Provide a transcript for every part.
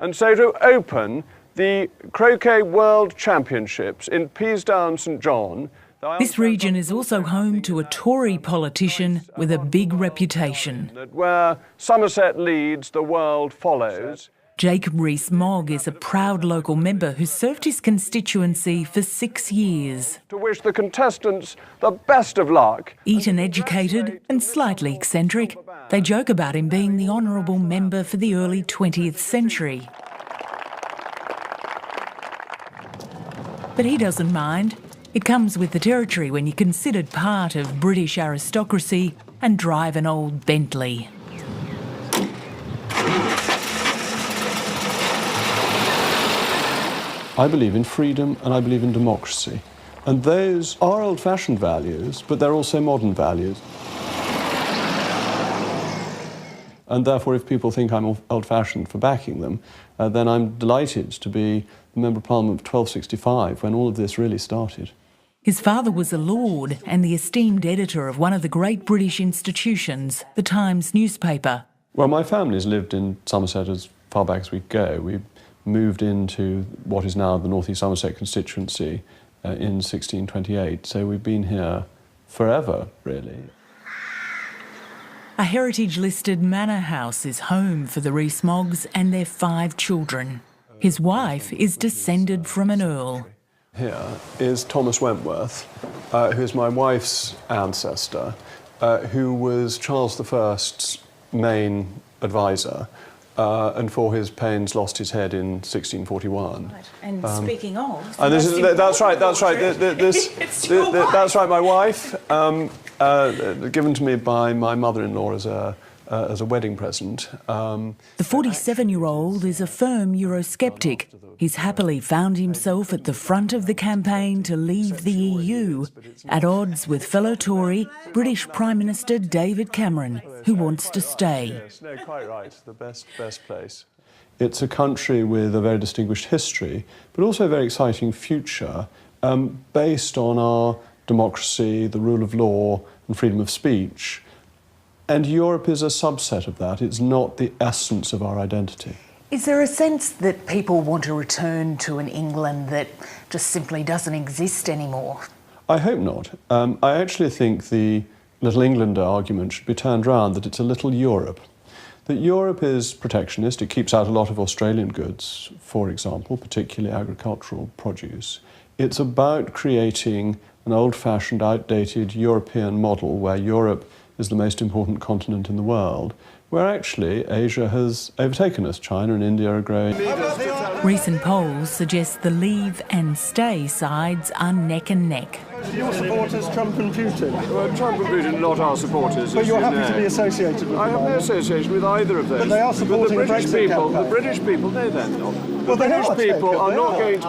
and so to open the Croquet World Championships in Peasdown, St John. This region is also home to a Tory politician with a big reputation. Where Somerset leads, the world follows. Jacob Rees-Mogg is a proud local member who served his constituency for 6 years. To wish the contestants the best of luck. Eton-educated and slightly eccentric, they joke about him being the honourable member for the early 20th century. But he doesn't mind. It comes with the territory when you're considered part of British aristocracy and drive an old Bentley. I believe in freedom and I believe in democracy. And those are old-fashioned values, but they're also modern values. And therefore, if people think I'm old-fashioned for backing them, then I'm delighted to be the Member of Parliament of 1265 when all of this really started. His father was a lord and the esteemed editor of one of the great British institutions, the Times newspaper. Well, my family's lived in Somerset as far back as we go. We moved into what is now the North East Somerset constituency in 1628, so we've been here forever, really. A heritage-listed manor house is home for the Rees-Moggs and their 5 children. His wife is descended from an earl. Here is Thomas Wentworth, who is my wife's ancestor, who was Charles I's main advisor, and for his pains lost his head in 1641. Right. And speaking of... And that's right. That's right, my wife, given to me by my mother-in-law as a wedding present. The 47-year-old is a firm Eurosceptic. He's happily found himself at the front of the campaign to leave the EU, at odds with fellow Tory British Prime Minister David Cameron, who wants to stay. Yes, no, quite right. The best place. It's a country with a very distinguished history, but also a very exciting future, based on our democracy, the rule of law, and freedom of speech. And Europe is a subset of that. It's not the essence of our identity. Is there a sense that people want to return to an England that just simply doesn't exist anymore? I hope not. I actually think the Little Englander argument should be turned round, that it's a little Europe. That Europe is protectionist. It keeps out a lot of Australian goods, for example, particularly agricultural produce. It's about creating an old-fashioned, outdated European model where Europe is the most important continent in the world, where actually Asia has overtaken us. China and India are growing. Recent polls suggest the leave and stay sides are neck and neck. Your supporters, Trump and Putin? Well, Trump and Putin are not our supporters. But you're happy to be associated with them? I have no association with either of those. But they are supporting the Brexit campaign. The British people, no, they're not. Well, the British people are not going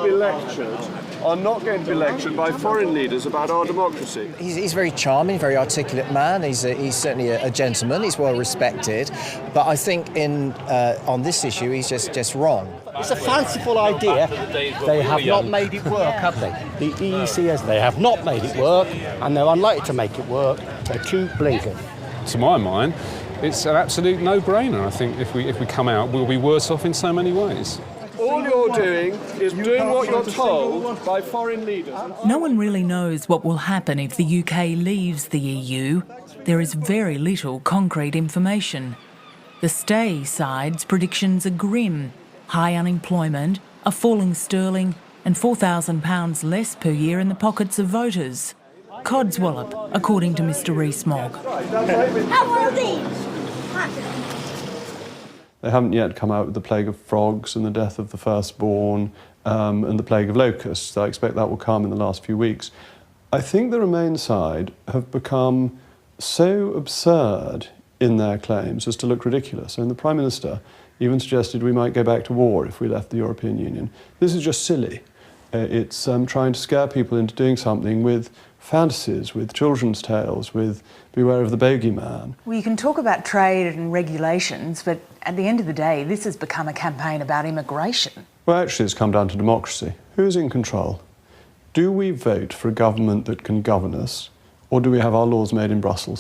to be lectured by foreign leaders about our democracy. He's very charming, very articulate man. He's certainly a gentleman. He's well respected. But I think on this issue, he's just wrong. It's a fanciful idea. They have not made it work, have they? The EECS, they have not made it work, and they're unlikely to make it work. They're too blatant. To my mind, it's an absolute no-brainer. I think if we come out, we'll be worse off in so many ways. All you're doing is doing what you're told by foreign leaders. No one really knows what will happen if the UK leaves the EU. There is very little concrete information. The stay side's predictions are grim. High unemployment, a falling sterling and £4,000 less per year in the pockets of voters. Codswallop, according to Mr Rees-Mogg. How are these? They haven't yet come out with the plague of frogs and the death of the firstborn and the plague of locusts. I expect that will come in the last few weeks. I think the Remain side have become so absurd in their claims as to look ridiculous. And the Prime Minister even suggested we might go back to war if we left the European Union. This is just silly. It's trying to scare people into doing something with fantasies, with children's tales, with beware of the bogeyman. Well, you can talk about trade and regulations, but at the end of the day, this has become a campaign about immigration. Well, actually, it's come down to democracy. Who's in control? Do we vote for a government that can govern us, or do we have our laws made in Brussels?